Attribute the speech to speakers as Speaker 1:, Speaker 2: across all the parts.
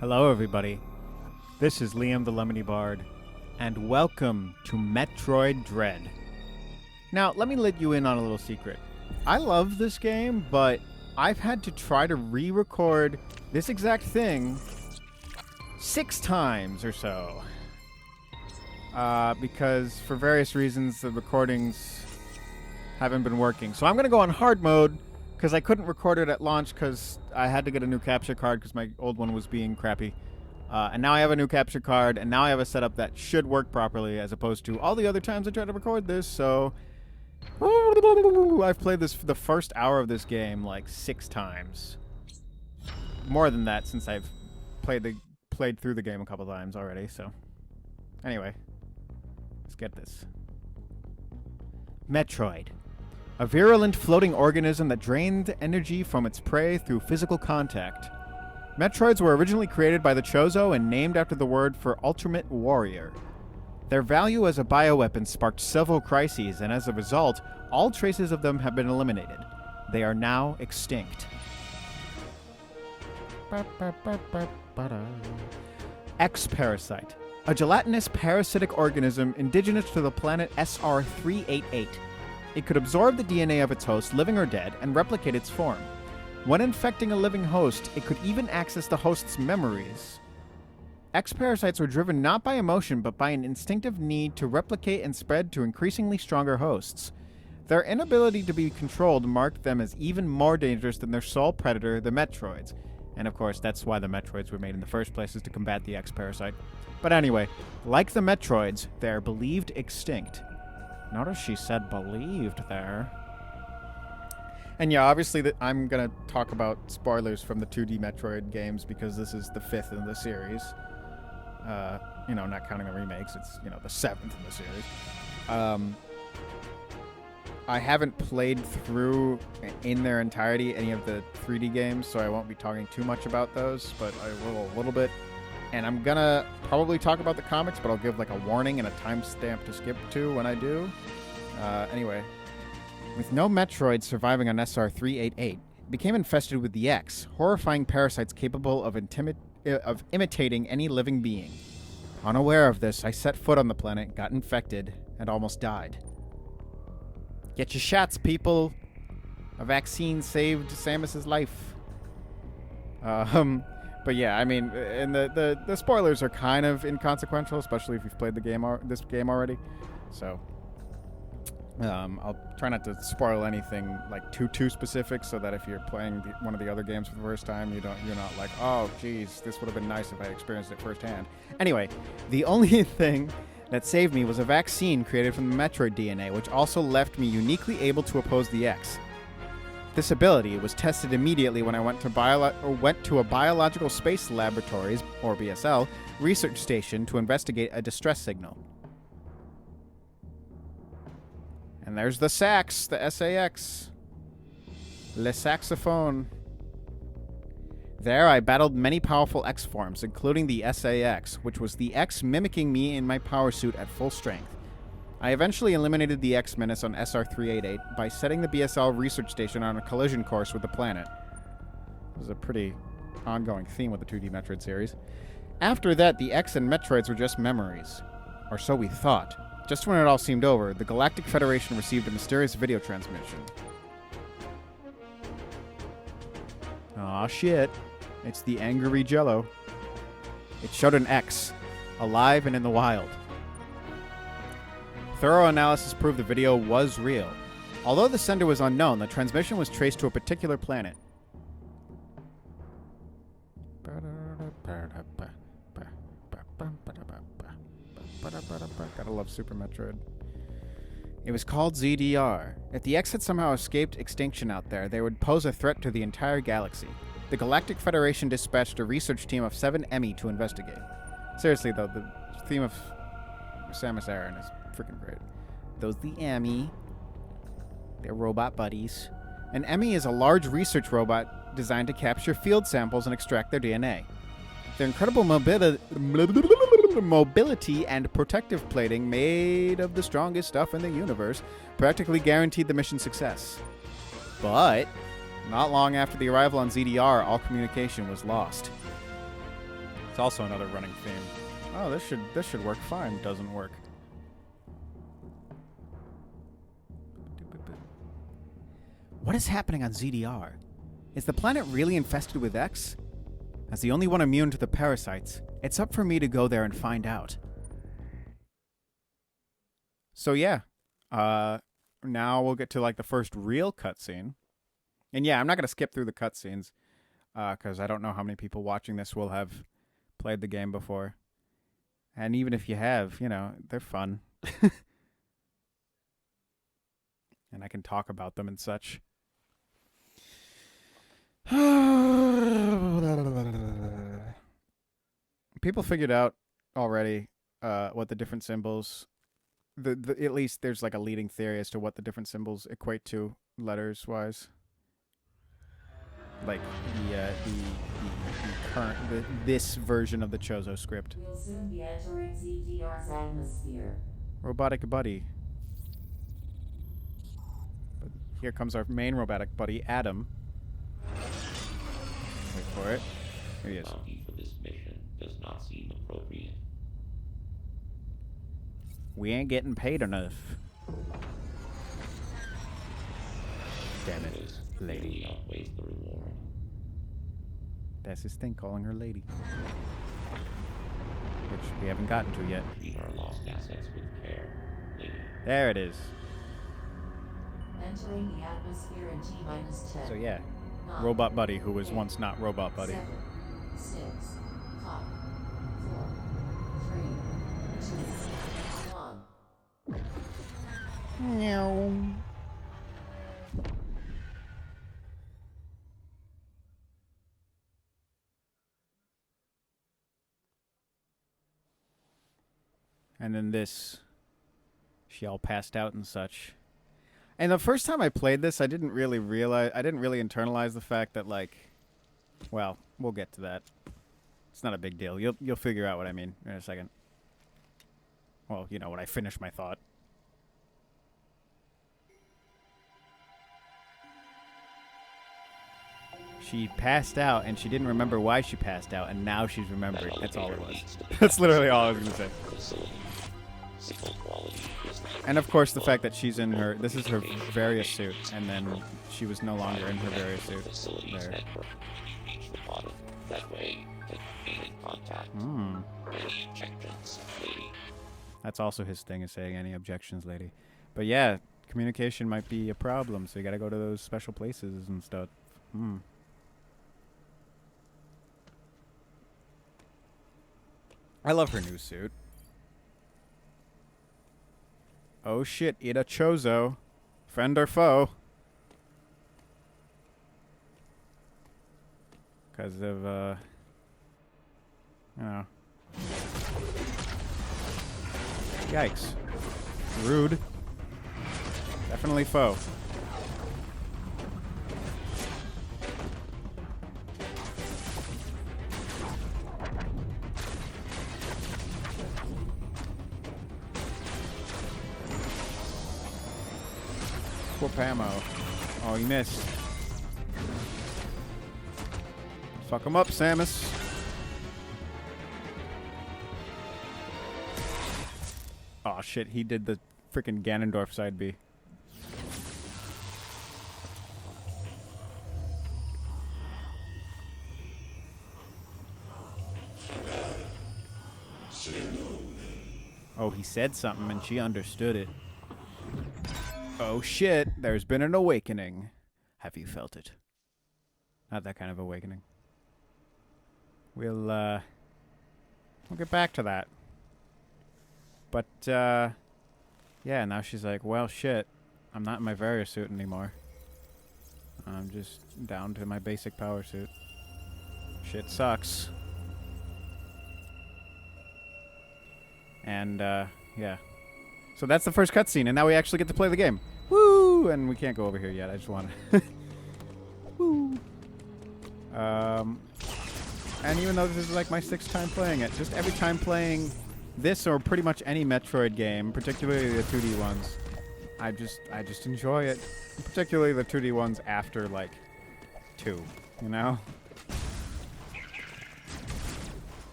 Speaker 1: Hello, everybody. This is Liam the Lemony Bard, and welcome to Metroid Dread. Now, let me let you in on a little secret. I love this game, but I've had to try to re-record this exact thing 6 times or so. Because for various reasons, the recordings haven't been working. So I'm going to go on hard mode, because I couldn't record it at launch because I had to get a new capture card because my old one was being crappy. And now I have a new capture card, and now I have a setup that should work properly as opposed to all the other times I tried to record this, so... I've played the first hour of this game like 6 times. More than that since I've played through the game a couple times already, so... Anyway, let's get this. Metroid. A virulent floating organism that drained energy from its prey through physical contact. Metroids were originally created by the Chozo and named after the word for ultimate warrior. Their value as a bioweapon sparked several crises, and as a result, all traces of them have been eliminated. They are now extinct. X-Parasite. A gelatinous parasitic organism indigenous to the planet SR-388. It could absorb the DNA of its host, living or dead, and replicate its form. When infecting a living host, it could even access the host's memories. X-parasites were driven not by emotion, but by an instinctive need to replicate and spread to increasingly stronger hosts. Their inability to be controlled marked them as even more dangerous than their sole predator, the Metroids. And of course, that's why the Metroids were made in the first place, is to combat the X-parasite. But anyway, like the Metroids, they are believed extinct. Notice she said believed there. And yeah, obviously I'm going to talk about spoilers from the 2D Metroid games because this is the 5th in the series. Not counting the remakes, it's, the 7th in the series. I haven't played through in their entirety any of the 3D games, so I won't be talking too much about those, but I will a little bit. And I'm gonna probably talk about the comics, but I'll give like a warning and a timestamp to skip to when I do. Anyway, with no Metroid surviving on SR-388, it became infested with the X, horrifying parasites capable of imitating any living being. Unaware of this, I set foot on the planet, got infected, and almost died. Get your shots, people! A vaccine saved Samus's life. But yeah, I mean, and the spoilers are kind of inconsequential, especially if you've played this game already. So, I'll try not to spoil anything like too specific, so that if you're playing one of the other games for the first time, you're not like, oh, geez, this would have been nice if I experienced it firsthand. Anyway, the only thing that saved me was a vaccine created from the Metroid DNA, which also left me uniquely able to oppose the X. This ability was tested immediately when I went to a biological space laboratories, or BSL, research station to investigate a distress signal. And there's the sax, the SAX. Le Saxophone. There I battled many powerful X forms, including the SAX, which was the X mimicking me in my power suit at full strength. I eventually eliminated the X-Menace on SR-388 by setting the BSL research station on a collision course with the planet. This is a pretty ongoing theme with the 2D Metroid series. After that, the X and Metroids were just memories. Or so we thought. Just when it all seemed over, the Galactic Federation received a mysterious video transmission. Aw, shit. It's the angry Jello. It showed an X, alive and in the wild. Thorough analysis proved the video was real. Although the sender was unknown, the transmission was traced to a particular planet. Gotta love Super Metroid. It was called ZDR. If the X had somehow escaped extinction out there, they would pose a threat to the entire galaxy. The Galactic Federation dispatched a research team of 7 Emmy to investigate. Seriously, though, the theme of Samus Aran is freaking great. Those the Emmy. They're robot buddies. An Emmy is a large research robot designed to capture field samples and extract their DNA. Their incredible mobility and protective plating, made of the strongest stuff in the universe, practically guaranteed the mission's success. But not long after the arrival on ZDR, all communication was lost. It's also another running theme. Oh, this should work fine. Doesn't work. What is happening on ZDR? Is the planet really infested with X? As the only one immune to the parasites, it's up for me to go there and find out. So yeah, now we'll get to like the first real cutscene. And yeah, I'm not going to skip through the cutscenes, because I don't know how many people watching this will have played the game before. And even if you have, you know, they're fun. And I can talk about them and such. People figured out already what the different symbols... at least there's like a leading theory as to what the different symbols equate to letters-wise. Like the current this version of the Chozo script.
Speaker 2: We'll soon be entering ZDR's atmosphere.
Speaker 1: Robotic buddy. But here comes our main robotic buddy, Adam. Wait for it. Here he is.
Speaker 3: For this mission does not seem appropriate.
Speaker 1: We ain't getting paid enough. Damn it, lady.
Speaker 3: Outweighs the reward.
Speaker 1: That's his thing, calling her lady. Which we haven't gotten to yet.
Speaker 3: Treat our lost assets with care, lady.
Speaker 1: There it is.
Speaker 2: Entering the atmosphere in T-10.
Speaker 1: So yeah,
Speaker 2: 9,
Speaker 1: Robot Buddy, who was
Speaker 2: 8,
Speaker 1: once not Robot Buddy.
Speaker 2: 7, 6, 5, 4, 3, 2, 1.
Speaker 1: Meow. And then this, she all passed out and such. And the first time I played this, I didn't really internalize the fact that, like, well, we'll get to that. It's not a big deal. You'll figure out what I mean in a second. Well, you know, when I finish my thought. She passed out, and she didn't remember why she passed out, and now she's remembered. That's all it was. That's literally all I was going to say. And of course, the fact that she's in her... This is her various suit, and then she was no longer in her various suit. There. Hmm. That's also his thing, is saying any objections, lady. But yeah, communication might be a problem, so you gotta go to those special places and stuff. Hmm. I love her new suit. Oh shit, Ida Chozo. Friend or foe? Because of, you know. Yikes. Rude. Definitely foe. Ammo. Oh, you missed. Fuck him up, Samus. Oh shit, he did the freaking Ganondorf side B. Oh, he said something and she understood it. Oh shit, there's been an awakening. Have you felt it? Not that kind of awakening. We'll get back to that. But, yeah, now she's like, well, shit, I'm not in my various suit anymore. I'm just down to my basic power suit. Shit sucks. And, yeah. So that's the first cutscene, and now we actually get to play the game. Woo! And we can't go over here yet. I just want to... Woo! And even though this is like my 6th time playing it, just every time playing this or pretty much any Metroid game, particularly the 2D ones, I just enjoy it. Particularly the 2D ones after, like, 2, you know?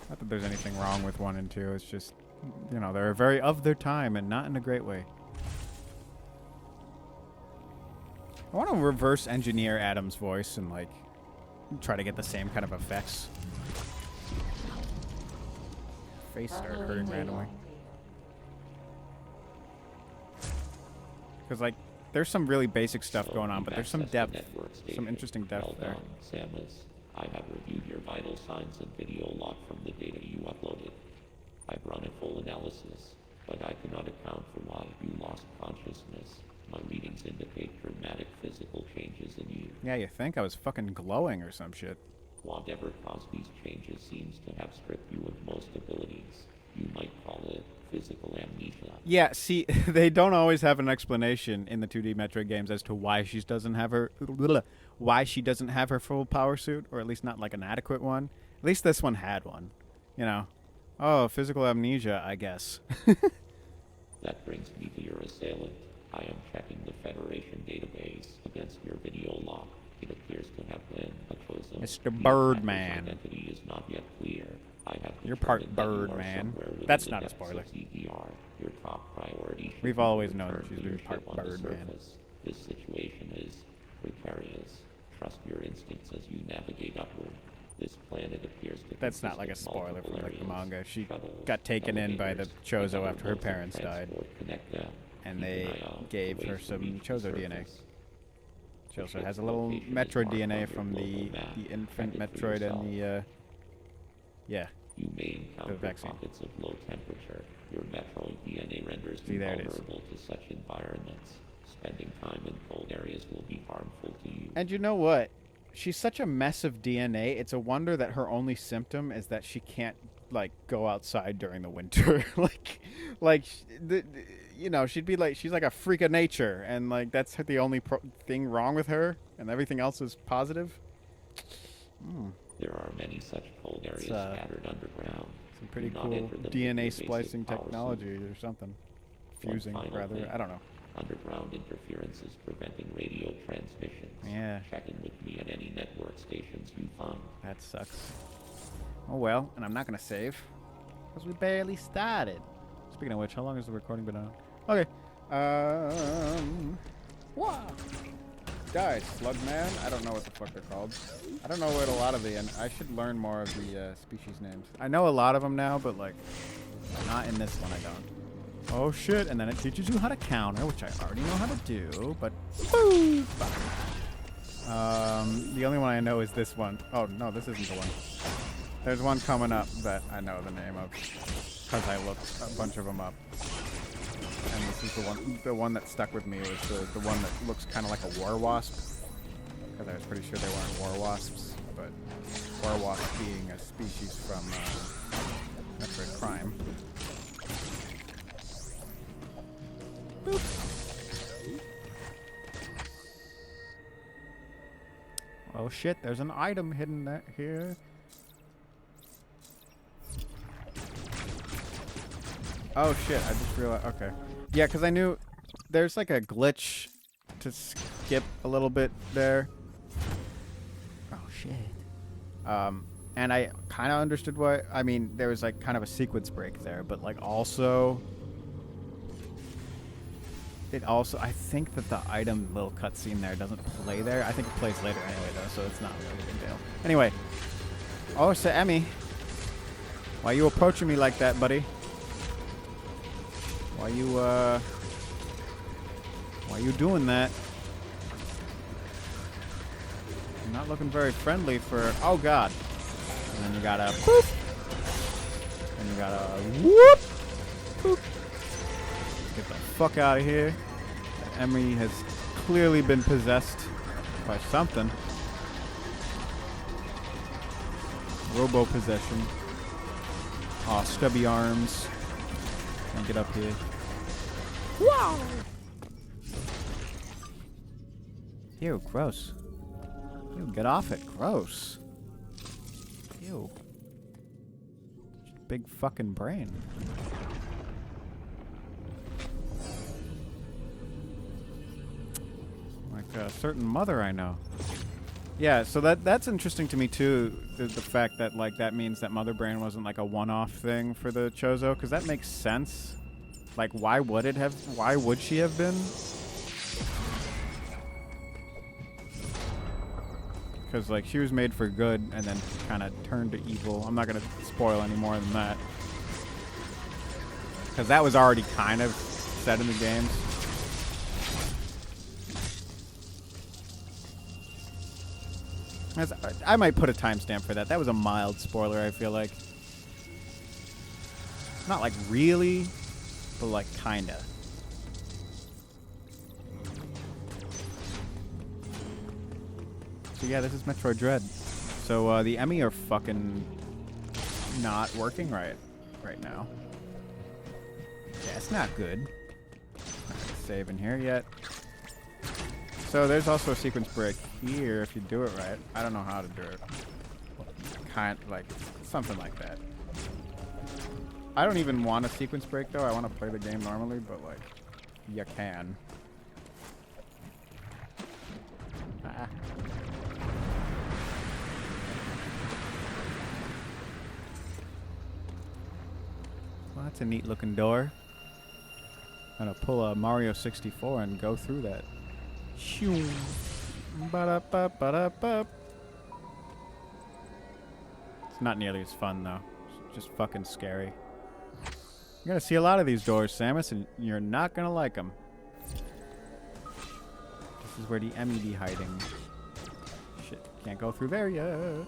Speaker 1: Not that there's anything wrong with 1 and 2. It's just, you know, they're very of their time and not in a great way. I want to reverse engineer Adam's voice and, like, try to get the same kind of effects. Face started hurting randomly. Because, like, there's some really basic stuff going on, but there's some depth, some interesting depth there.
Speaker 3: Samus, I have reviewed your vital signs and video log from the data you uploaded. I've run a full analysis, but I cannot account for why you lost consciousness. My readings indicate dramatic physical changes in you.
Speaker 1: Yeah, you think I was fucking glowing or some shit.
Speaker 3: Whatever caused these changes seems to have stripped you of most abilities. You might call it physical amnesia.
Speaker 1: Yeah, see, they don't always have an explanation in the 2D Metroid games as to why she doesn't have her full power suit, or at least not like an adequate one. At least this one had one. You know. Oh, physical amnesia, I guess.
Speaker 3: That brings me to your assailant. I am checking the Federation database against your video log. It appears to have been a chosen.
Speaker 1: Mr. Birdman.
Speaker 3: Identity is not yet clear. I have
Speaker 1: You're part
Speaker 3: determined that you are
Speaker 1: Birdman.
Speaker 3: somewhere within
Speaker 1: That's
Speaker 3: the
Speaker 1: not a
Speaker 3: depths of
Speaker 1: spoiler.
Speaker 3: CDR. Your top priority should
Speaker 1: We've
Speaker 3: be
Speaker 1: always
Speaker 3: to
Speaker 1: known
Speaker 3: return
Speaker 1: she's been
Speaker 3: leadership
Speaker 1: part
Speaker 3: on the
Speaker 1: Birdman.
Speaker 3: surface. This situation is precarious. Trust your instincts as you navigate upward. This planet appears to
Speaker 1: That's not like a
Speaker 3: consist of
Speaker 1: spoiler from
Speaker 3: multiple
Speaker 1: like the
Speaker 3: areas.
Speaker 1: manga. She
Speaker 3: Shuttles,
Speaker 1: got taken in by the
Speaker 3: elevators,
Speaker 1: Chozo
Speaker 3: and other
Speaker 1: after her
Speaker 3: modes of
Speaker 1: parents died,
Speaker 3: transport connect them.
Speaker 1: and
Speaker 3: Keep
Speaker 1: they
Speaker 3: an eye out for
Speaker 1: gave her
Speaker 3: ways to
Speaker 1: some
Speaker 3: reach the
Speaker 1: Chozo DNA.
Speaker 3: surface.
Speaker 1: She also
Speaker 3: The
Speaker 1: has a
Speaker 3: ship's
Speaker 1: little
Speaker 3: location is
Speaker 1: Metroid
Speaker 3: marked
Speaker 1: DNA
Speaker 3: on your
Speaker 1: from the
Speaker 3: global map.
Speaker 1: infant
Speaker 3: Check it for
Speaker 1: Metroid
Speaker 3: yourself.
Speaker 1: and the, yeah.
Speaker 3: You may encounter
Speaker 1: vaccine.
Speaker 3: pockets of low temperature. Your Metroid DNA renders
Speaker 1: See,
Speaker 3: you
Speaker 1: there it is.
Speaker 3: vulnerable to such environments. Spending time in cold areas will be harmful to you.
Speaker 1: And you know what? She's such a mess of DNA. It's a wonder that her only symptom is that she can't, like, go outside during the winter. You know, she'd be like, she's like a freak of nature, and like that's the only thing wrong with her, and everything else is positive.
Speaker 3: There are many such cold areas scattered underground.
Speaker 1: Some pretty
Speaker 3: Do not
Speaker 1: cool
Speaker 3: enter them with
Speaker 1: DNA
Speaker 3: your basic
Speaker 1: splicing
Speaker 3: power
Speaker 1: technology or something.
Speaker 3: One
Speaker 1: Fusing,
Speaker 3: final
Speaker 1: rather.
Speaker 3: thing.
Speaker 1: I don't know.
Speaker 3: Underground interference is preventing radio transmissions.
Speaker 1: Yeah.
Speaker 3: Check in with me at any network stations you find.
Speaker 1: That sucks. Oh well, and I'm not gonna save because we barely started. Speaking of which, how long has the recording been on? Okay. Wow. Die, Slugman. I don't know what the fuck they're called. I don't know what a lot of the. I should learn more of the species names. I know a lot of them now, but like, not in this one. I don't. Oh shit! And then it teaches you how to counter, which I already know how to do. But the only one I know is this one. Oh no, this isn't the one. There's one coming up that I know the name of because I looked a bunch of them up. And this is the one that stuck with me was the one that looks kind of like a war wasp. Because I was pretty sure they weren't war wasps, but war wasp being a species from Metroid Prime. Boop. Oh shit! There's an item hidden there here. Oh shit, I just realized, okay. Yeah, because I knew there's like a glitch to skip a little bit there. Oh shit. And I kind of understood why, I mean, there was like kind of a sequence break there, but like also, I think that the item little cutscene there doesn't play there. I think it plays later anyway though, so it's not really a big deal. Anyway. Oh, so Emmy. Why you approaching me like that, buddy? Why you doing that? You're not looking very friendly for... Oh, God. And then you gotta... Boop. And you gotta... Whoop. Boop. Get the fuck out of here. Emery has clearly been possessed by something. Robo-possession. Aw, stubby arms. Can't get up here. Wow! Ew, gross. Ew, get off it. Gross. Ew. Big fucking brain. Like a certain mother I know. Yeah, so that's interesting to me too. The fact that like that means that Mother Brain wasn't like a one-off thing for the Chozo, because that makes sense. Like, why would it have? Why would she have been? Because like she was made for good and then kind of turned to evil. I'm not gonna spoil any more than that, because that was already kind of said in the games. I might put a timestamp for that. That was a mild spoiler, I feel like. Not like really, but like kinda. So yeah, this is Metroid Dread. So the Emmy are fucking not working right now. Yeah, it's not good. Not gonna save in here yet. So there's also a sequence break here if you do it right. I don't know how to do it. Kind like something like that. I don't even want a sequence break though. I want to play the game normally, but like you can. Ah. Well, that's a neat looking door. I'm gonna pull a Mario 64 and go through that. Shoo. Ba-da-ba-ba-da-ba. It's not nearly as fun though. It's just fucking scary. You're gonna see a lot of these doors, Samus, and you're not gonna like them. This is where the Emmy be hiding. Shit, can't go through there yet.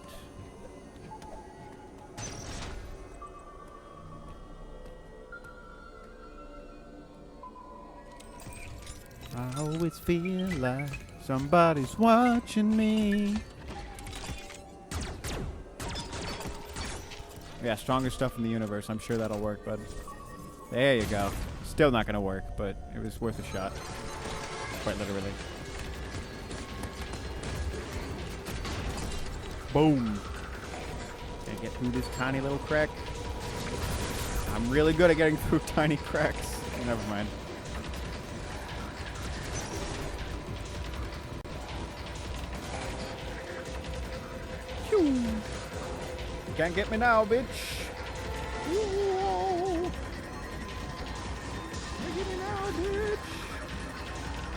Speaker 1: I always feel like somebody's watching me. Yeah, strongest stuff in the universe. I'm sure that'll work, bud. There you go. Still not gonna work, but it was worth a shot. Quite literally. Boom. Can't get through this tiny little crack. I'm really good at getting through tiny cracks. Never mind. You can't get me now, bitch. Whoa. Can't get me now, bitch.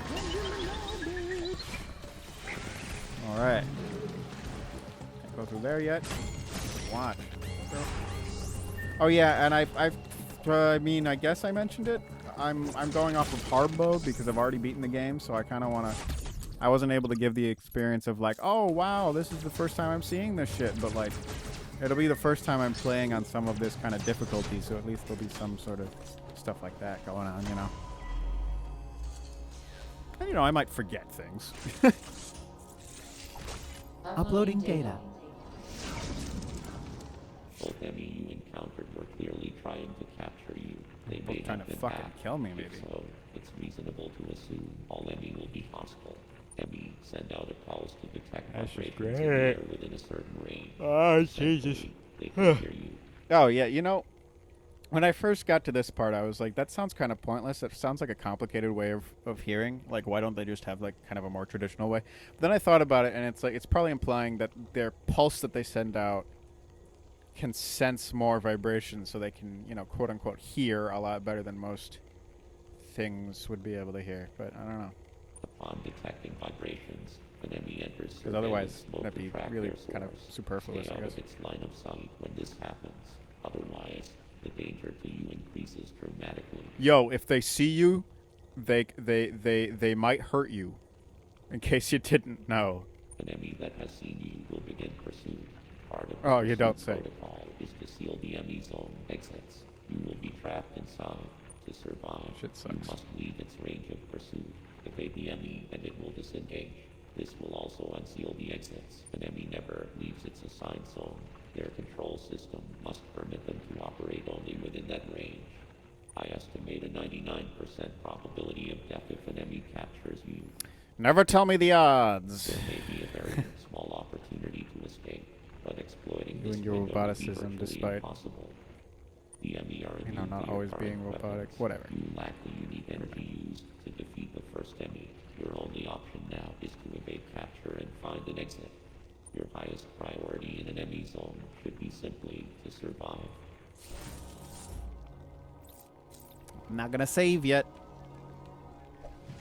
Speaker 1: Can't get me now, bitch. All right. Can't go through there yet. Watch. Oh yeah, and I mean, I guess I mentioned it. I'm going off of hard mode because I've already beaten the game, so I kind of want to. I wasn't able to give the experience of like, oh wow, this is the first time I'm seeing this shit, but like, it'll be the first time I'm playing on some of this kind of difficulty, so at least there'll be some sort of stuff like that going on, you know. And you know, I might forget things. Uploading data.
Speaker 3: Both Emmy you encountered were clearly trying to capture you. They may
Speaker 1: Trying
Speaker 3: have
Speaker 1: to
Speaker 3: been
Speaker 1: fucking
Speaker 3: hacked.
Speaker 1: kill me,
Speaker 3: If
Speaker 1: maybe.
Speaker 3: so, it's reasonable to assume all Emmy will be hostile. Emmy send out a pulse to detect
Speaker 1: That's just
Speaker 3: vibrations in the
Speaker 1: great.
Speaker 3: air within a certain range.
Speaker 1: Oh, Jesus.
Speaker 3: Thankfully, they can hear you.
Speaker 1: Oh, yeah, you know, when I first got to this part, I was like, that sounds kind of pointless. It sounds like a complicated way of hearing. Like, why don't they just have, like, kind of a more traditional way? But then I thought about it, and it's like, it's probably implying that their pulse that they send out can sense more vibration, so they can, you know, quote-unquote, hear a lot better than most things would be able to hear. But I don't know.
Speaker 3: Upon detecting vibrations, an Emmy enters
Speaker 1: Because otherwise,
Speaker 3: surveillance mode
Speaker 1: that'd
Speaker 3: to
Speaker 1: be
Speaker 3: track
Speaker 1: really
Speaker 3: their
Speaker 1: kind of
Speaker 3: source.
Speaker 1: superfluous,
Speaker 3: Stay
Speaker 1: I
Speaker 3: out
Speaker 1: guess.
Speaker 3: of its line of sight when this happens. Otherwise, the danger to you increases dramatically.
Speaker 1: Yo, if they see you, they might hurt you. In case you didn't know.
Speaker 3: An Emmy that has seen you will begin pursuit. Part of the
Speaker 1: Oh, you don't
Speaker 3: pursuit
Speaker 1: say.
Speaker 3: protocol is to seal the Emmy's own exits. You will be trapped inside. To survive,
Speaker 1: Shit
Speaker 3: you
Speaker 1: sucks.
Speaker 3: must leave its range of pursuit. Evade the Emmy and it will disengage. This will also unseal the exits. An Emmy never leaves its assigned zone. Their control system must permit them to operate only within that range. I estimate a 99% probability of death if an Emmy captures you.
Speaker 1: Never tell me the odds.
Speaker 3: There may be a very small opportunity to escape, but exploiting
Speaker 1: You
Speaker 3: this
Speaker 1: and your
Speaker 3: window will be
Speaker 1: roboticism,
Speaker 3: virtually
Speaker 1: despite,
Speaker 3: impossible. The Emmy are
Speaker 1: you know,
Speaker 3: immune
Speaker 1: not
Speaker 3: to your
Speaker 1: always
Speaker 3: current
Speaker 1: being robotic.
Speaker 3: weapons.
Speaker 1: Whatever.
Speaker 3: You lack the unique energy used to defeat the first Emmy. Your only option now is to evade capture and find an exit. Your highest priority in an enemy zone should be simply to survive.
Speaker 1: I'm not gonna save yet.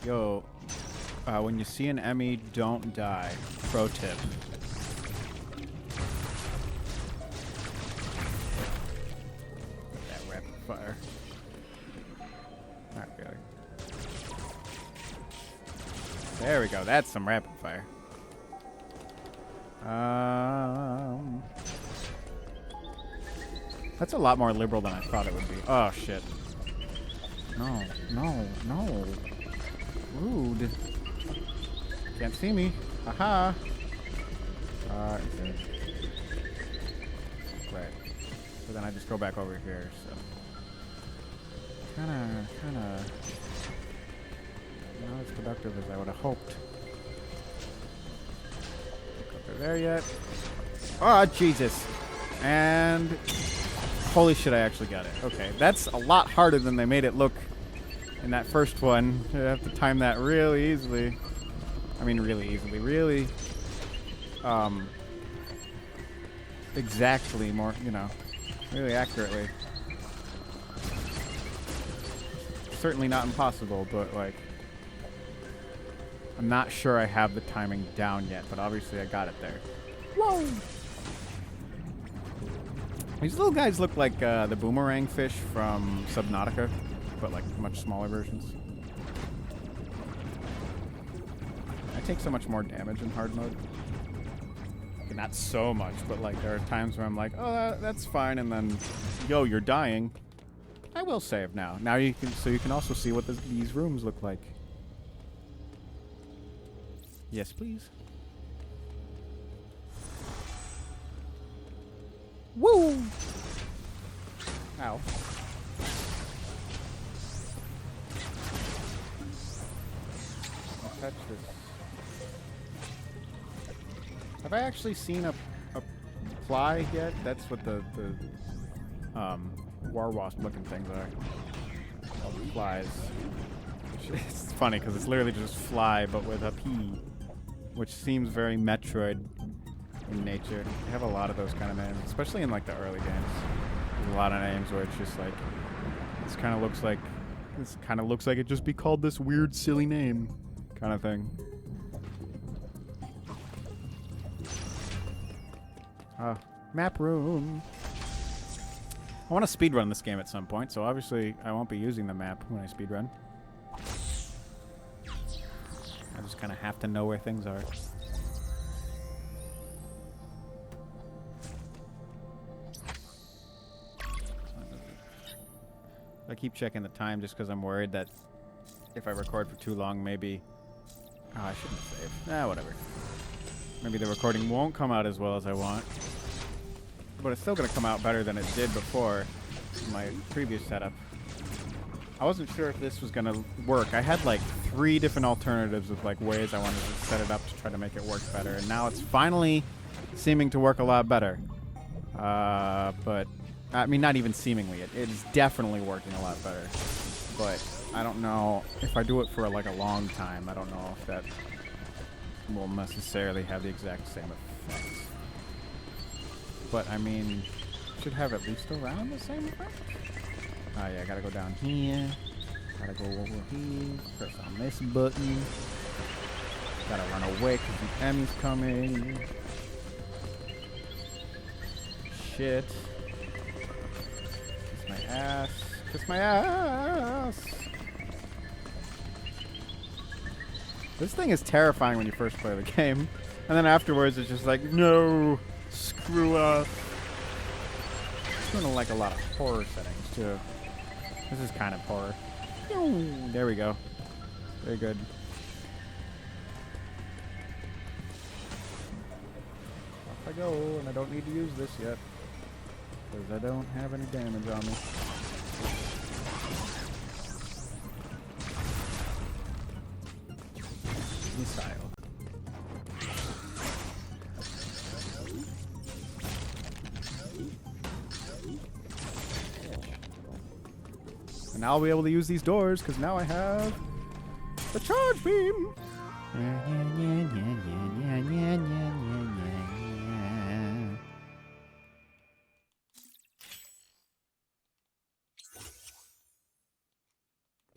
Speaker 1: Yo, when you see an Emmy, don't die. Pro tip. That rapid fire. Not really. There we go. That's some rapid fire. That's a lot more liberal than I thought it would be. Oh shit. No, no, no. Rude. Can't see me. Aha. Okay. Right. So then I just go back over here, so. Kinda. Not as productive as I would have hoped. Look over there yet. Oh, Jesus. And. Holy shit, I actually got it. Okay, that's a lot harder than they made it look in that first one. You have to time that really easily. I mean, really easily. Really, exactly, more, you know, really accurately. Certainly not impossible, but, like, I'm not sure I have the timing down yet, but obviously I got it there. Whoa! These little guys look like the boomerang fish from Subnautica, but like much smaller versions. I take so much more damage in hard mode. Okay, not so much, but like there are times where I'm like, oh, that's fine, and then, yo, you're dying. I will save now. Now you can, so you can also see what these rooms look like. Yes, please. Woo! Ow. I'll touch this. Have I actually seen a fly yet? That's what the war wasp looking things are. All the flies. It's funny because it's literally just fly but with a P, which seems very Metroid in nature. They have a lot of those kind of names, especially in like the early games. There's a lot of names where it's just like this kind of looks like it just be called this weird silly name kind of thing. Map room. I want to speedrun this game at some point, so obviously I won't be using the map when I speedrun. I just kind of have to know where things are. I keep checking the time just because I'm worried that if I record for too long, maybe... Oh, I shouldn't have saved. Whatever. Maybe the recording won't come out as well as I want. But it's still going to come out better than it did before in my previous setup. I wasn't sure if this was going to work. I had like 3 different alternatives of like ways I wanted to set it up to try to make it work better. And now it's finally seeming to work a lot better. But... I mean, not even seemingly. It is definitely working a lot better. But I don't know if I do it for like a long time. I don't know if that will necessarily have the exact same effect. But I mean, should have at least around the same effect. Oh yeah, I gotta go down here. Gotta go over here. Press on this button. Gotta run away because the enemy's coming. Shit. My ass. Kiss my ass. This thing is terrifying when you first play the game. And then afterwards it's just like, no, screw up. It's doing like a lot of horror settings too. This is kind of horror. There we go. Very good. Off I go, and I don't need to use this yet. Because I don't have any damage on me. Missile. And now I'll be able to use these doors, because now I have the charge beam!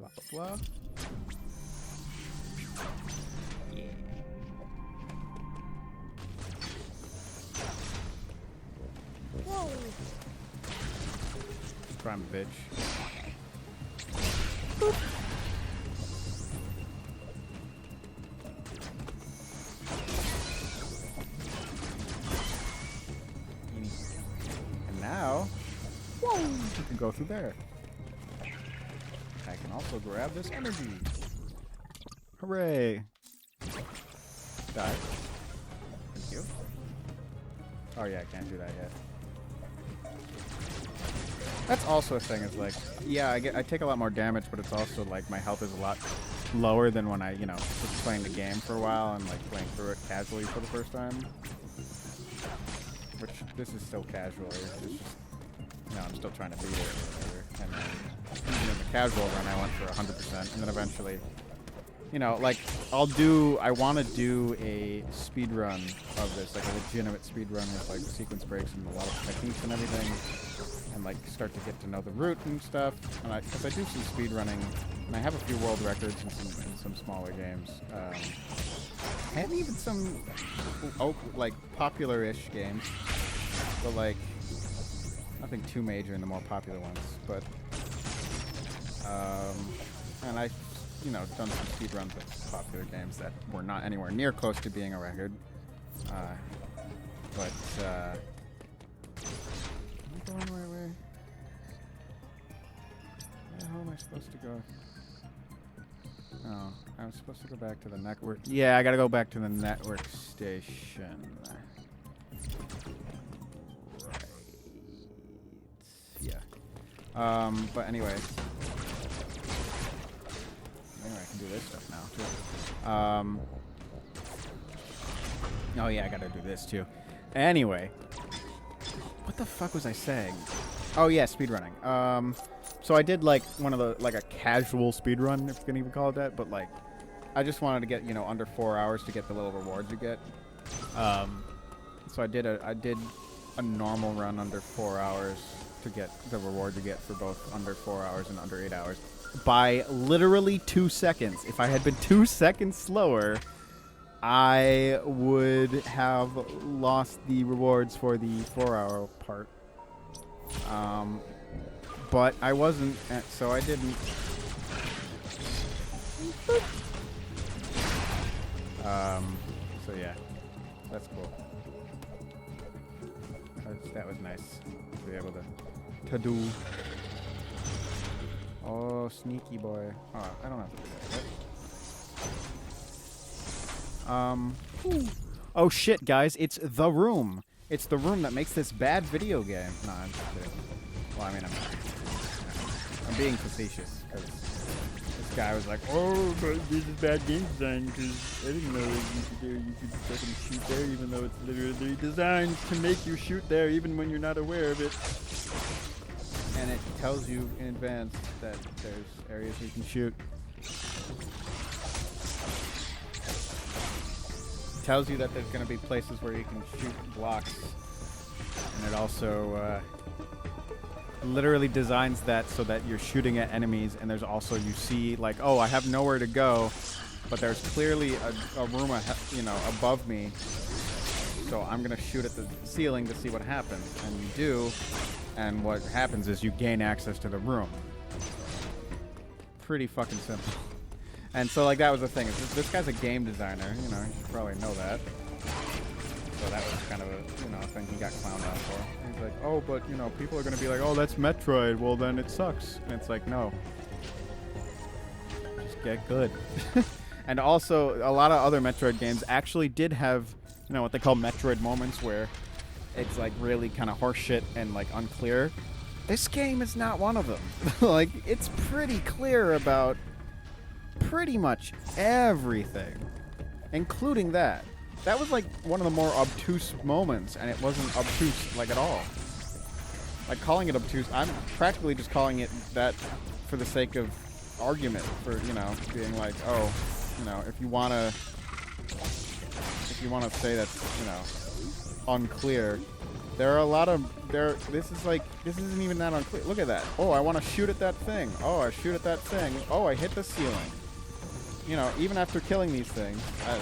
Speaker 1: Blah, blah, blah. Whoa. Crime bitch. Boop. And now, whoa, you can go through there. I can also grab this energy. Hooray! Die. Thank you. Oh yeah, I can't do that yet. That's also a thing. Is like, yeah, I take a lot more damage, but it's also like my health is a lot lower than when I, you know, was playing the game for a while and like playing through it casually for the first time. Which this is still casual. It's just, you know, I'm still trying to beat it. Or whatever. And even in the casual run, I went for 100%, and then eventually, you know, like I want to do a speed run of this, like a legitimate speed run with like sequence breaks and a lot of techniques and everything, and like start to get to know the route and stuff. And because I do some speed running, and I have a few world records in some smaller games, and even some like popular-ish games, but like nothing too major in the more popular ones. But and I, you know, done some speed runs of popular games that were not anywhere near close to being a record. But am I going the right way? Where the hell am I supposed to go? Oh, I was supposed to go back to the network. Yeah, I gotta go back to the network station. Right. Yeah. But anyway. I can do this stuff now, too. Oh, yeah, I gotta do this, too. Anyway. What the fuck was I saying? Oh, yeah, speedrunning. So I did, like, one of the, like, a casual speedrun, if you can even call it that, but, like, I just wanted to get, you know, under 4 hours to get the little rewards you get. So I did a normal run under 4 hours to get the reward you get for both under 4 hours and under 8 hours. By literally 2 seconds. If I had been 2 seconds slower, I would have lost the rewards for the 4-hour part. But I wasn't, so I didn't. So yeah, that's cool. That was nice to be able to do. Oh, sneaky boy. Oh, I don't have to do that. Oh shit, guys, it's The Room. It's the room that makes this bad video game. No, I'm just kidding. Well, I mean, I'm being facetious, because this guy was like, oh, but this is bad game design, because I didn't know you could fucking shoot there, even though it's literally designed to make you shoot there, even when you're not aware of it. And it tells you in advance that there's areas you can shoot. It tells you that there's going to be places where you can shoot blocks. And it also literally designs that so that you're shooting at enemies, and there's also, you see, like, oh, I have nowhere to go, but there's clearly a room above me, so I'm going to shoot at the ceiling to see what happens. And you do. And what happens is you gain access to the room. Pretty fucking simple. And so, like, that was the thing. This guy's a game designer. You know, you should probably know that. So that was kind of a thing he got clowned out for. He's like, oh, but, people are going to be like, oh, that's Metroid. Well, then it sucks. And it's like, no. Just get good. And also, a lot of other Metroid games actually did have, what they call Metroid moments, where it's like really kind of horseshit and like unclear. This game is not one of them. Like, it's pretty clear about pretty much everything, including that. That was like one of the more obtuse moments, and it wasn't obtuse like at all. Like, calling it obtuse, I'm practically just calling it that for the sake of argument, for being like, oh, if you want to say that's unclear, There are a lot of this isn't even that unclear. Look at that. Oh, I want to shoot at that thing. Oh, I shoot at that thing. Oh, I hit the ceiling. You know, even after killing these things,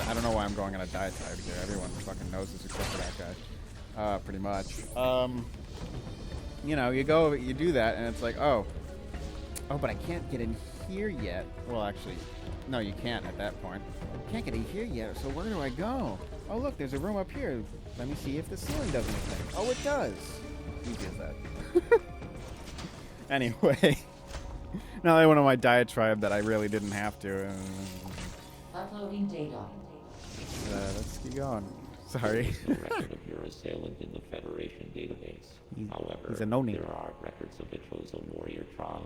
Speaker 1: I don't know why I'm going on a diatribe here. Everyone fucking knows this except for that guy. Pretty much. You know, you do that, and it's like, oh, but I can't get in here yet. Well, actually, no, you can't at that point. Can't get in here yet, so where do I go? Oh, look, there's a room up here. Let me see if the ceiling does anything. Oh, it does. Easy as that. Anyway. Now I went on my diatribe that I really didn't have to.
Speaker 2: Uploading data.
Speaker 1: Let's keep going. Sorry.
Speaker 3: There is no record of your assailant in the Federation database. However,
Speaker 1: he's a no-name.
Speaker 3: there are records of the Chozo warrior tribe.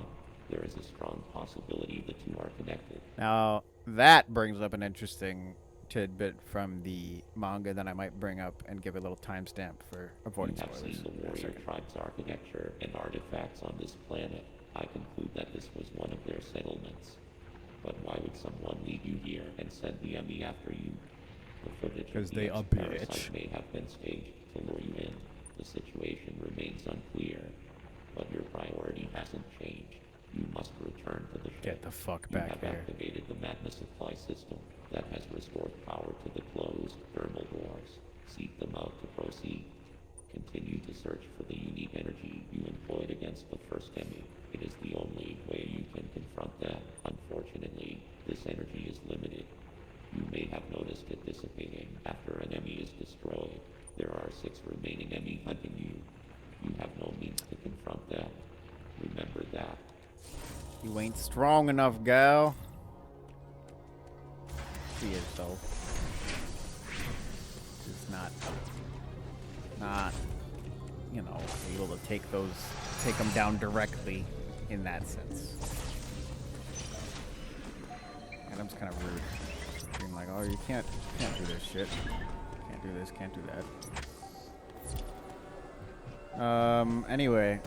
Speaker 3: There is a strong possibility the two are connected.
Speaker 1: Now, that brings up an interesting tidbit from the manga that I might bring up and give a little timestamp for avoiding
Speaker 3: You have
Speaker 1: spoilers.
Speaker 3: seen the warrior tribe's architecture and artifacts on this planet. I conclude that this was one of their settlements. But why would someone lead you here and send the enemy after you? The footage of the ex-parasite may have been staged to lure you in. The situation remains unclear, but your priority hasn't changed. You must return to the ship.
Speaker 1: Get the fuck back
Speaker 3: You have
Speaker 1: here.
Speaker 3: activated the magma supply system that has restored power to the closed thermal doors. Seek them out to proceed. Continue to search for the unique energy you employed against the first enemy. It is the only way you can confront them. Unfortunately, this energy is limited. You may have noticed it dissipating after an enemy is destroyed. There are 6 remaining enemies hunting you. You have no means to confront them. Remember that.
Speaker 1: You ain't strong enough, gal. She is, though. She's not, you know, able to take them down directly in that sense. Adam's kind of rude. Being like, oh, you can't do this shit. Can't do this, can't do that. Anyway.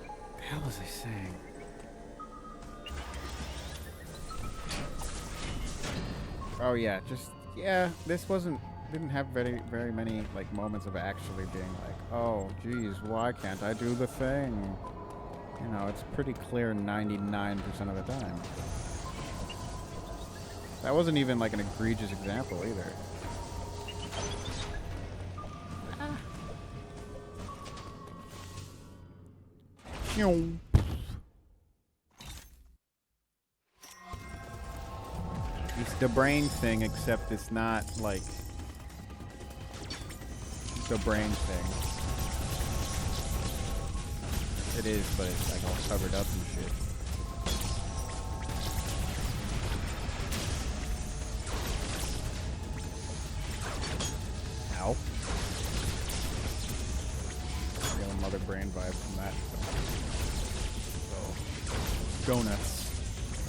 Speaker 1: What the hell was I saying? Oh yeah, this didn't have very many like moments of actually being like, oh geez, why can't I do the thing? You know, it's pretty clear 99% of the time. That wasn't even like an egregious example either. It's the brain thing, except it's not like the brain thing. It is, but it's like all covered up and shit. Ow. I got a mother brain vibe from that. So, go nuts.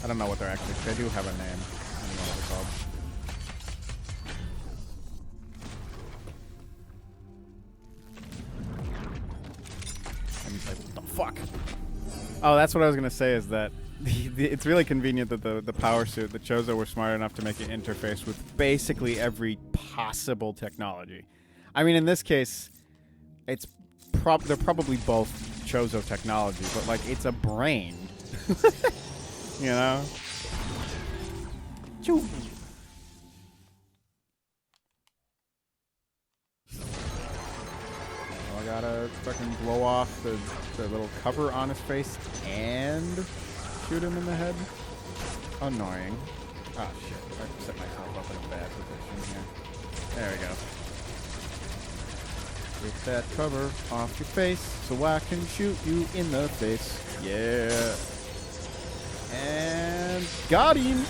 Speaker 1: I don't know what they're actually. They do have a name. I don't know what they're called. And he's like, what the fuck? Oh, that's what I was gonna say. Is that it's really convenient that the power suit, the Chozo were smart enough to make it interface with basically every possible technology. I mean, in this case, it's they're probably both Chozo technology, but like it's a brain. You know? Choo. Oh, I gotta fucking blow off the little cover on his face and shoot him in the head. Annoying. Oh shit. I set myself up in a bad position here. There we go. Get that cover off your face so I can shoot you in the face. Yeah. And got him.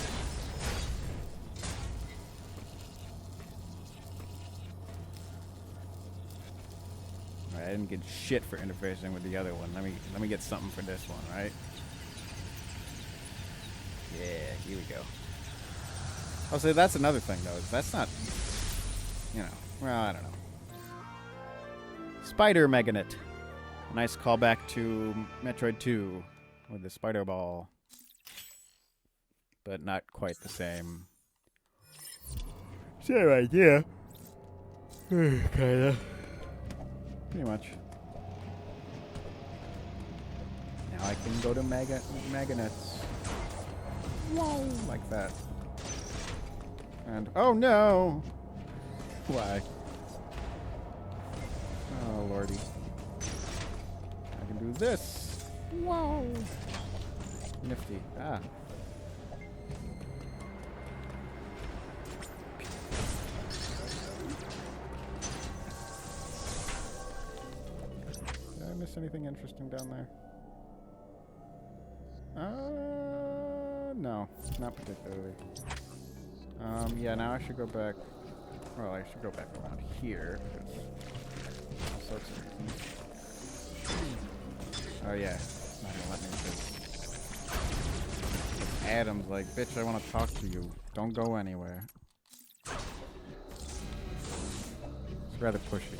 Speaker 1: Alright, I didn't get shit for interfacing with the other one. Let me get something for this one, right? Yeah, here we go. Oh, so that's another thing though. That's not, you know. Well, I don't know. Spider Meganet. Nice callback to Metroid 2 with the spider ball. But not quite the same. Same idea. Kinda. Pretty much. Now I can go to Magnets. Whoa! Like that. And oh no! Why? Oh lordy. I can do this. Whoa! Nifty. Ah. Did I miss anything interesting down there? No, not particularly. Yeah, now I should go back. Well, I should go back around here. All sorts of reasons. Oh yeah, it's not gonna let me do. Adam's like, bitch, I want to talk to you. Don't go anywhere. It's rather pushy.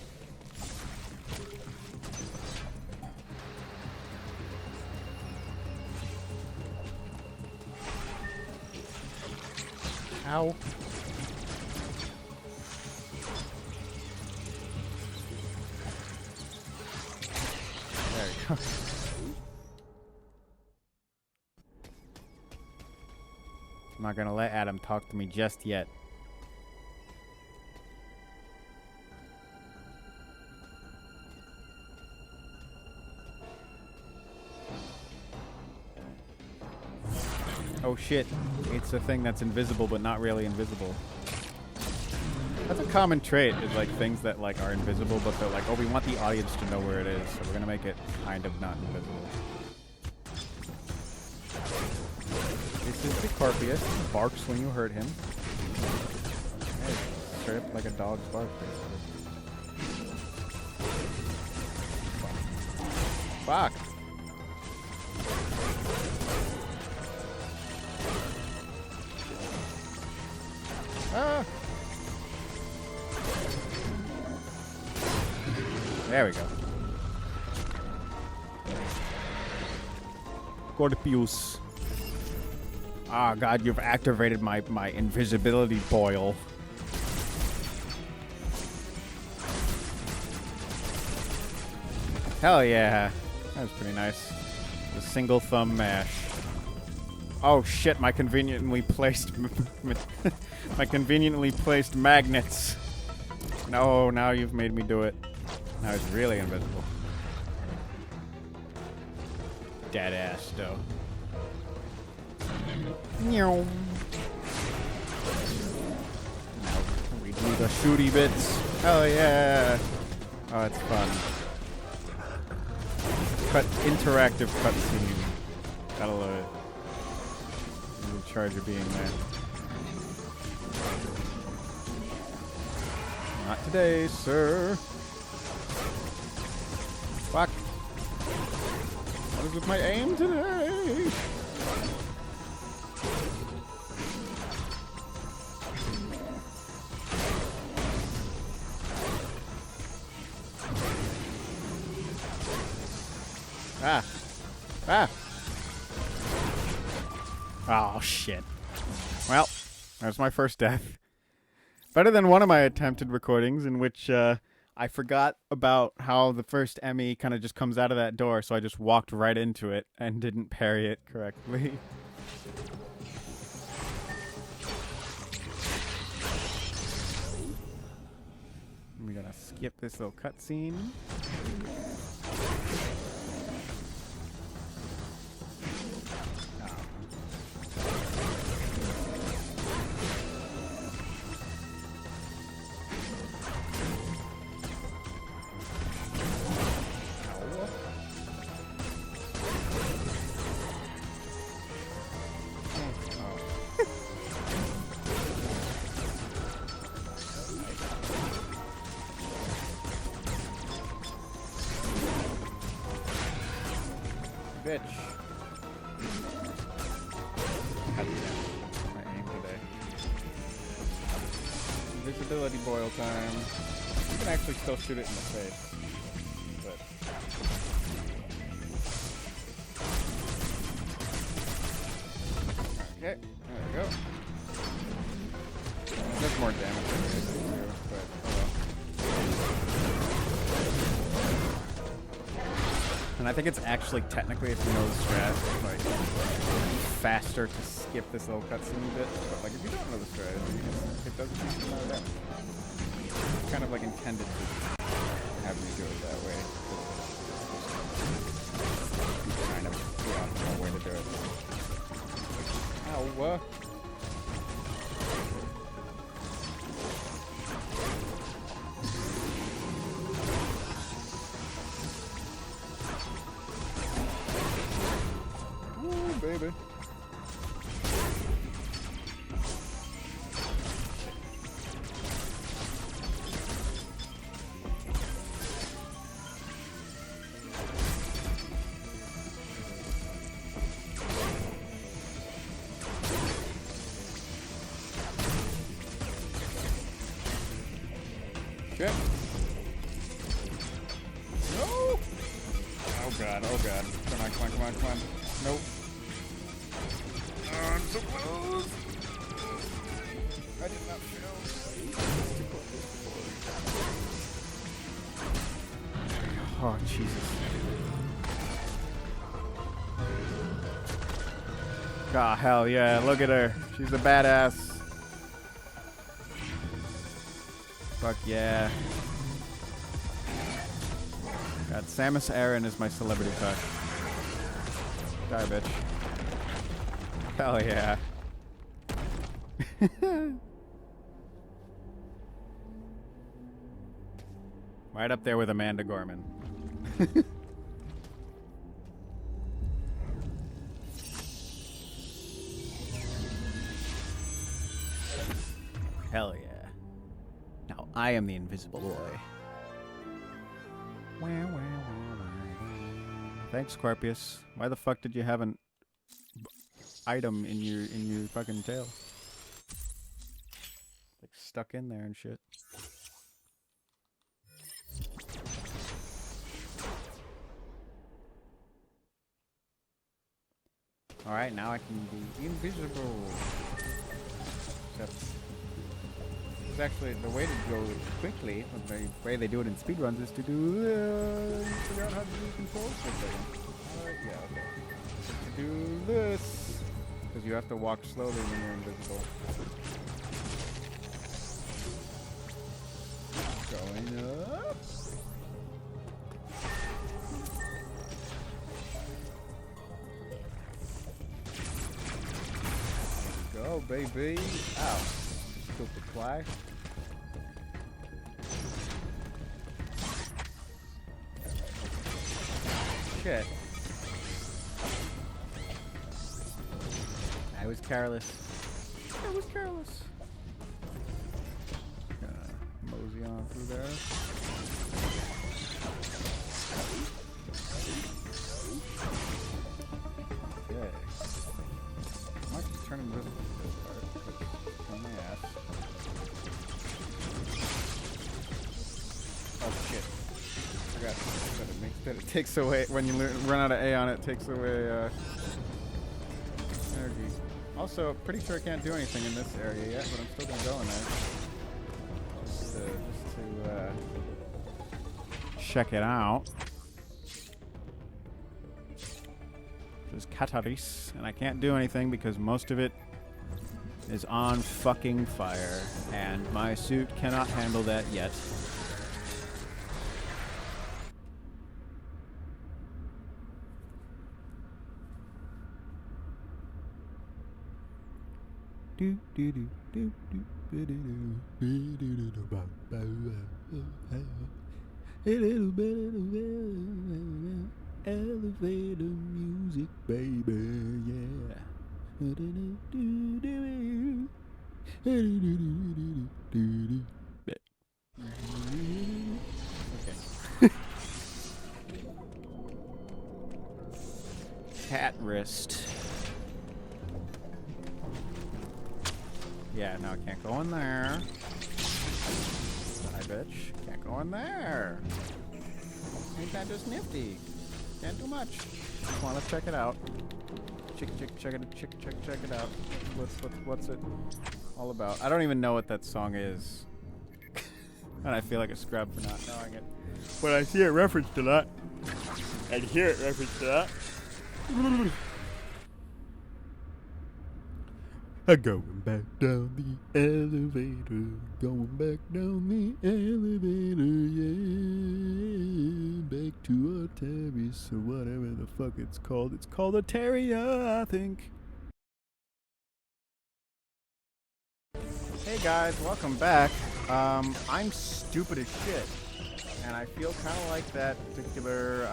Speaker 1: Ow. There you go. I'm not gonna let Adam talk to me just yet. Oh shit, it's a thing that's invisible but not really invisible. That's a common trait, is like things that like are invisible but they're like, oh, we want the audience to know where it is, so we're gonna make it kind of not invisible. This is the Corpius. He barks when you hurt him. Hey, straight up like a dog's bark, basically. Fuck. Ah. There we go. Corpius. Ah, God, you've activated my invisibility boil. Hell yeah. That was pretty nice. The single thumb mash. Oh shit, my conveniently placed my conveniently placed magnets. No, now you've made me do it. Now it's really invisible. Dead ass though. Now we do the shooty bits. Hell yeah! Oh, it's fun. Interactive cutscene. Gotta love it. I'm in charge of being there. Not today, sir. Fuck. What is with my aim today? Ah. Ah. Oh, shit. Well, there's my first death. Better than one of my attempted recordings in which I forgot about how the first Emmy kind of just comes out of that door, so I just walked right into it and didn't parry it correctly. We're gonna skip this little cutscene. Bitch. God damn. My aim today. Invisibility boil time. You can actually still shoot it in the face. But. Okay, there we go. That's more damage than it is to do, but oh well. And I think it's actually technically, if you know the strat, it's like faster to skip this little cutscene bit. But like if you don't know the strat, it doesn't matter that much. It's kind of like intended to have you do it that way. Kind of the optimal way to do it. Ow. Ooh, baby. Shit. No! Oh god, oh god. Come on, come on, come on, come on. Nope. Oh, I'm so close! I did not fail. Oh, Jesus. God, hell yeah. Look at her. She's a badass. Fuck yeah. God, Samus Aran is my celebrity crush. Die, bitch. Hell yeah. Right up there with Amanda Gorman. Hell yeah. Now I am the invisible boy. Thanks, Scorpius. Why the fuck did you have an item in your fucking tail? Like stuck in there and shit. Alright, now I can be invisible. Except it's actually the way to go quickly, the way they do it in speedruns is to do figure out how to do controls for a second. Yeah, okay. To do this. Because you have to walk slowly when you're invisible. Going up. Go, baby. Ow. Stupid fly. Shit. I was careless. I was careless. Gonna mosey on through there. Okay. I might just turn invisible for this part. On my ass. Oh shit. Forgot that it takes away, when you run out of A on it, takes away energy. Also, pretty sure I can't do anything in this area yet, but I'm still gonna go in there. Just to check it out. There's Kataris, and I can't do anything because most of it is on fucking fire, and my suit cannot handle that yet. Do do do do do do do do do do do a little bit of elevator music, baby, yeah. Okay. Cat wrist. Yeah, no, I can't go in there. Die, bitch. Can't go in there. Ain't that just nifty? Can't do much. Just want to check it out. Check it out. What's it all about? I don't even know what that song is. And I feel like a scrub for not knowing it. But I see it referenced a lot. And here it reference to that. Going back down the elevator, going back down the elevator, yeah. Back to a terrace or whatever the fuck it's called. It's called a terrier, I think. Hey guys, welcome back. I'm stupid as shit. And I feel kind of like that particular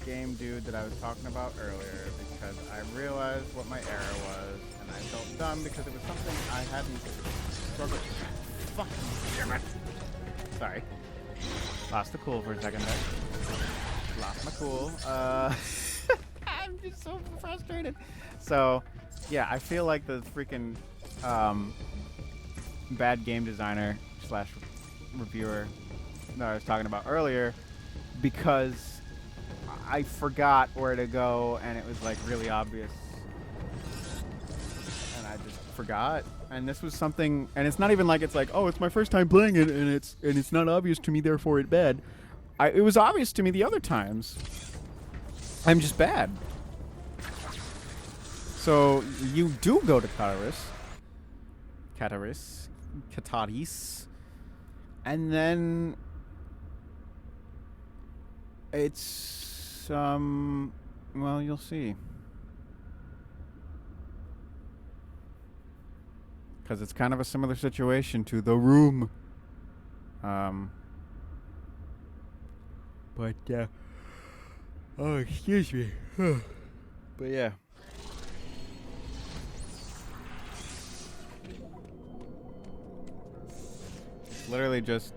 Speaker 1: game dude that I was talking about earlier, because I realized what my error was, and I felt dumb because it was something I hadn't struggled. Fucking damn it! Sorry. Lost the cool for a second there. Lost my cool. I'm just so frustrated. So, yeah, I feel like the freaking bad game designer slash reviewer that I was talking about earlier, because I forgot where to go and it was like really obvious and I just forgot. And this was something, and it's not even like it's like, oh, it's my first time playing it and it's not obvious to me, therefore it's bad. It was obvious to me the other times. I'm just bad. So you do go to Kataris, and then it's well, you'll see, because it's kind of a similar situation to The Room. But oh, excuse me. But yeah. Literally just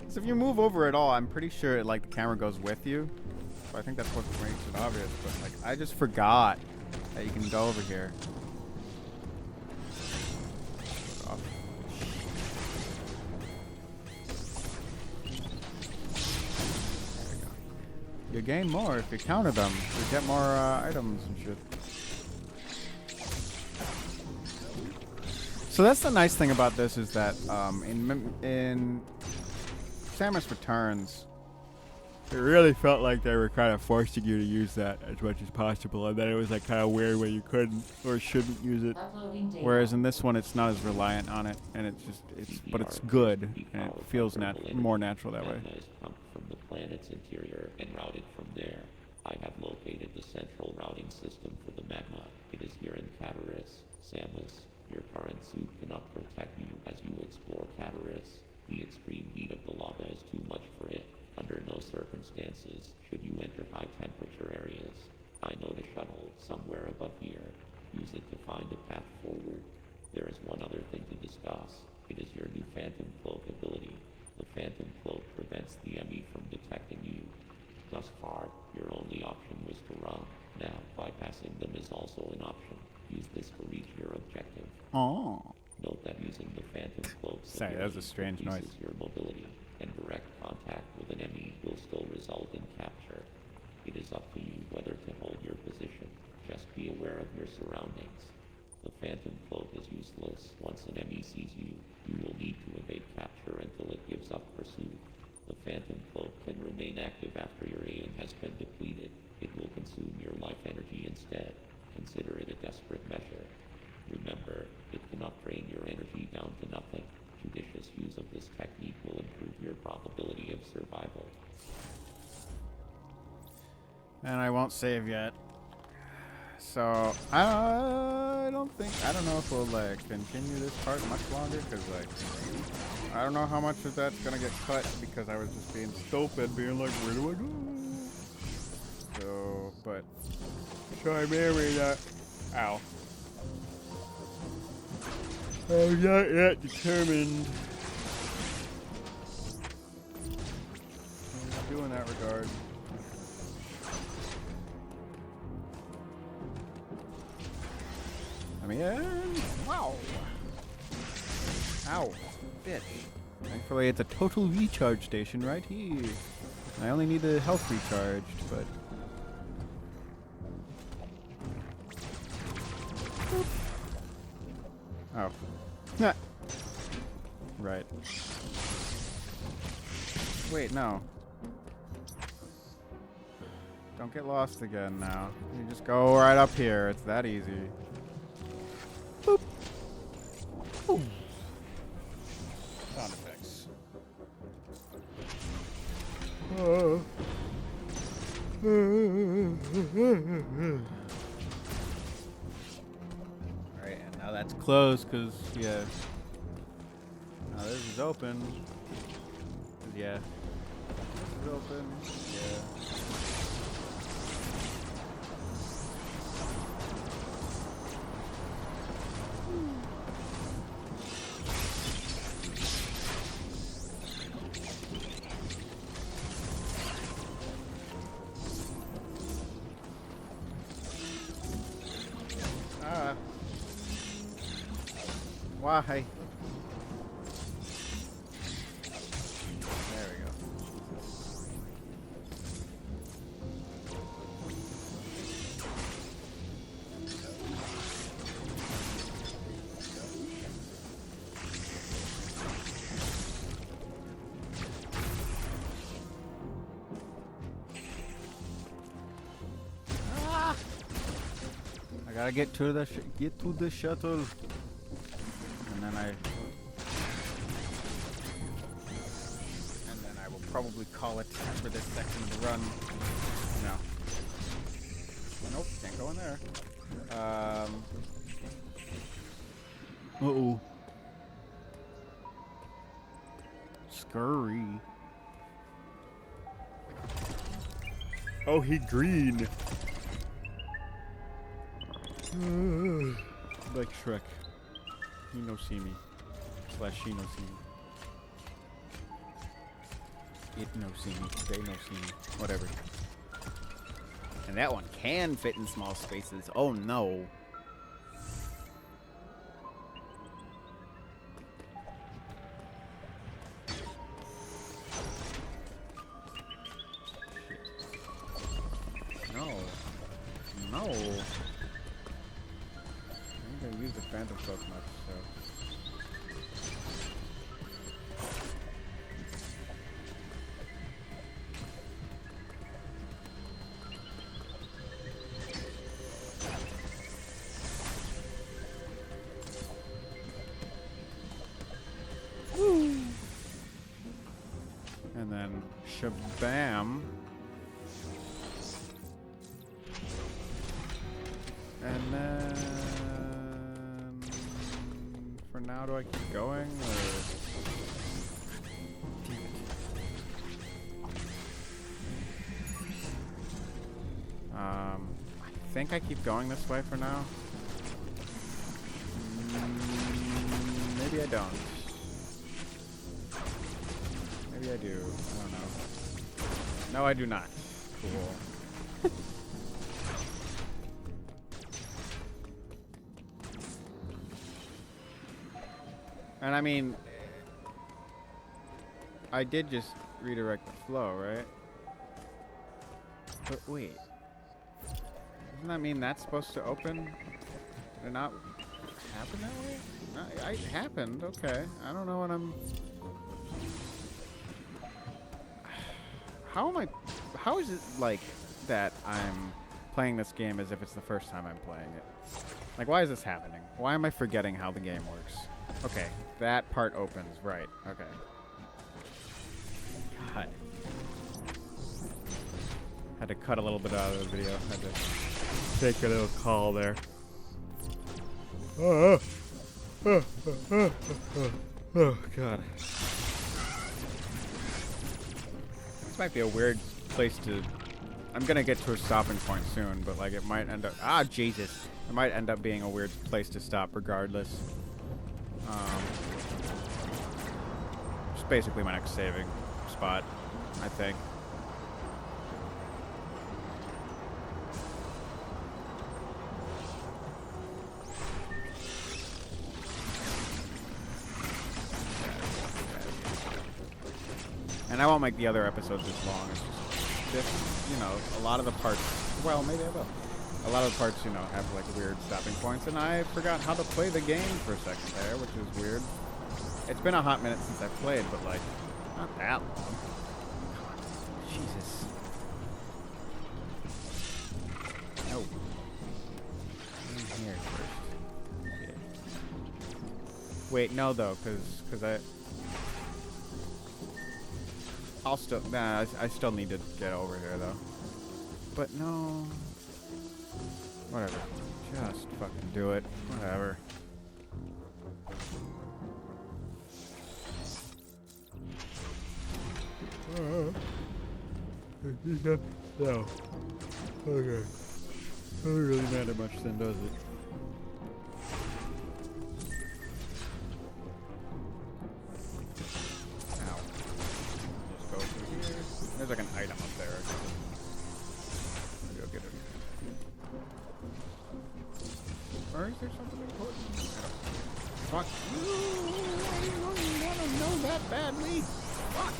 Speaker 1: so if you move over at all, I'm pretty sure like the camera goes with you. So I think that's what makes it obvious. But like I just forgot that you can go over here. Off. There we go. You gain more if you counter them. You get more items and shit. So that's the nice thing about this, is that in Samus Returns, it really felt like they were kind of forcing you to use that as much as possible, and then it was like kind of weird when you couldn't or shouldn't use it. Whereas in this one, it's not as reliant on it, and but it's good, and it feels more natural that way.
Speaker 3: From the planet's interior and routed from there. I have located the central routing system for the magma. It is here in Kataris. Samus, your current suit cannot protect you as you explore Kataris. The extreme heat of the lava is too much for it. Under no circumstances should you enter high temperature areas. I note a shuttle somewhere above here. Use it to find a path forward. There is one other thing to discuss. It is your new Phantom Cloak ability. The Phantom Cloak prevents the enemy from detecting you. Thus far, your only option was to run. Now, bypassing them is also an option. Use this to reach your objective.
Speaker 1: Oh.
Speaker 3: Note that using the Phantom Cloak
Speaker 1: Sorry, that was a strange noise.
Speaker 3: your mobility, and direct contact with an enemy will still result in capture. It is up to you whether to hold your position. Just be aware of your surroundings. The Phantom Cloak is useless. Once an enemy sees you, you will need to evade capture until it gives up pursuit. The Phantom Cloak can remain active after your aim has been depleted. It will consume your life energy instead. Consider it a desperate measure. Remember, it cannot drain your energy down to nothing. Judicious use of this technique will improve your probability of survival.
Speaker 1: And I won't save yet. So, I don't know if we'll like continue this part much longer, because like, I don't know how much of that's gonna get cut, because I was just being stupid, being like, where do I go? So, but, try maybe that. Ow. I'm not yet determined what to do in that regard. I mean, wow. Ow, bitch. Thankfully, it's a total recharge station right here. I only need the health recharged, but. Oh. Right. Wait, no. Don't get lost again now. You just go right up here. It's that easy. Boop. Boop. Sound effects. Alright, and now that's closed because, yeah. Now this is open. Yeah. This is open. Yeah. Why? There we go. Ah! I gotta get to the shuttle. And then I will probably call it for this section of the run. No. Nope, can't go in there. Uh-oh. Scurry. Oh, he green. Like Shrek. He no see me. Slash she no see me. It no see me. They no see me. Whatever. And that one can fit in small spaces. Oh no. No. No. I ain't gonna use the phantom so much, so. And then shabam. And then for now, do I keep going or? I think I keep going this way for now. Maybe I don't. Maybe I do. I don't know. No, I do not. Cool. And I mean, I did just redirect the flow, right? But wait. Doesn't that mean that's supposed to open? Did it not happen that way? No, it happened. Okay. I don't know what I'm... How is it like that I'm playing this game as if it's the first time I'm playing it? Like, why is this happening? Why am I forgetting how the game works? Okay, that part opens, right, okay. God. Had to cut a little bit out of the video. Had to take a little call there. Oh, God. This might be a weird place to... I'm gonna get to a stopping point soon, but like it might end up... Ah, Jesus. It might end up being a weird place to stop regardless. Just basically my next saving spot, I think. And I won't make the other episodes as long. It's just this, you know, a lot of the parts, well, maybe I will. A lot of the parts, you know, have like weird stopping points, and I forgot how to play the game for a second there, which is weird. It's been a hot minute since I've played, but like, not that long. Wait, no though, cause I'll still I still need to get over here though. But no. Whatever. Just fucking do it. Whatever. No. Okay. Doesn't really matter much then, does it? Ow. Just go through here. There's like an item up there. Maybe I'll get it. Or is there something important? Fuck you! I don't want to know that badly. Fuck!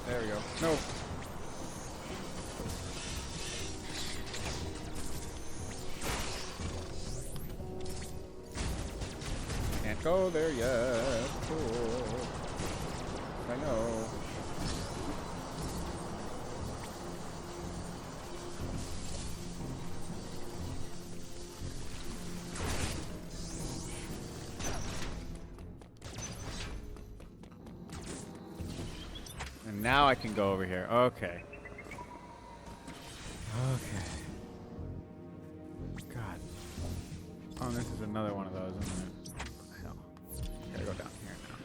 Speaker 1: There we go. No. Can't go there yet. Cool. I know. And now I can go over here. Okay. Okay. God. Oh, this is another one of those, isn't it? What the hell? Gotta go down here now.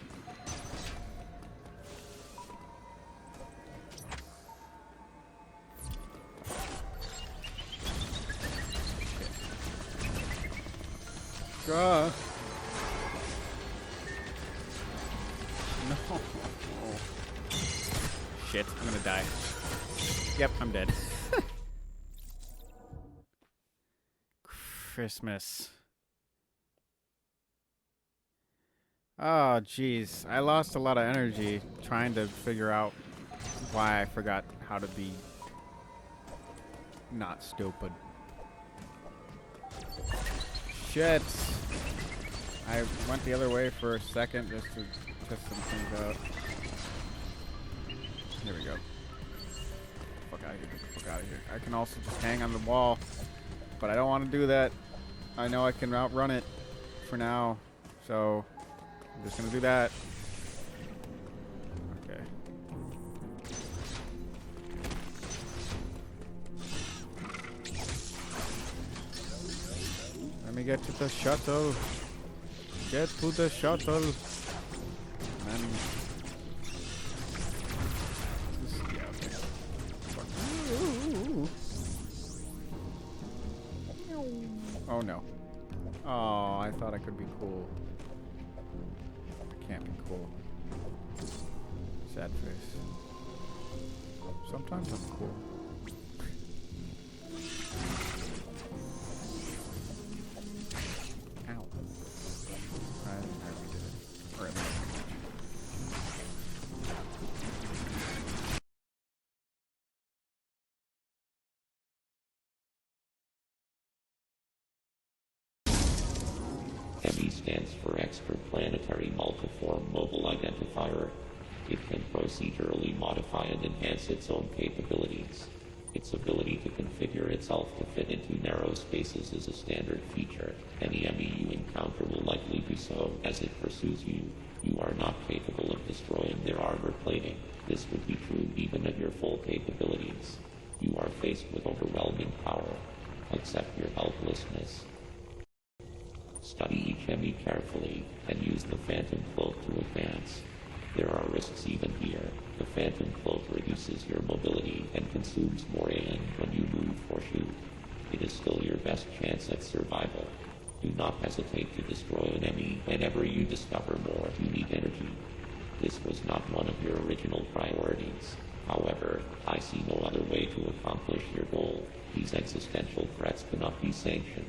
Speaker 1: God. No. Shit, I'm gonna die. Yep, I'm dead. Christmas. Oh, jeez. I lost a lot of energy trying to figure out why I forgot how to be not stupid. Shit. I went the other way for a second just to test some things out. Here we go. Fuck out of here. Get the fuck out of here. I can also just hang on the wall, but I don't want to do that. I know I can outrun it for now, so I'm just gonna do that. Okay. Let me get to the shuttle. Get to the shuttle. And oh no. Oh, I thought I could be cool. I can't be cool. Sad face. Sometimes I'm cool. Ow. I did it. Or at least
Speaker 3: ME stands for Extraplanetary Multiform Mobile Identifier. It can procedurally modify and enhance its own capabilities. Its ability to configure itself to fit into narrow spaces is a standard feature. Any ME you encounter will likely do so as it pursues you. You are not capable of destroying their armor plating. This would be true even of your full capabilities. You are faced with overwhelming power. Accept your helplessness. Study each ME carefully, and use the Phantom Cloak to advance. There are risks even here. The Phantom Cloak reduces your mobility and consumes more AN when you move or shoot. It is still your best chance at survival. Do not hesitate to destroy an ME whenever you discover more you need energy. This was not one of your original priorities. However, I see no other way to accomplish your goal. These existential threats cannot be sanctioned.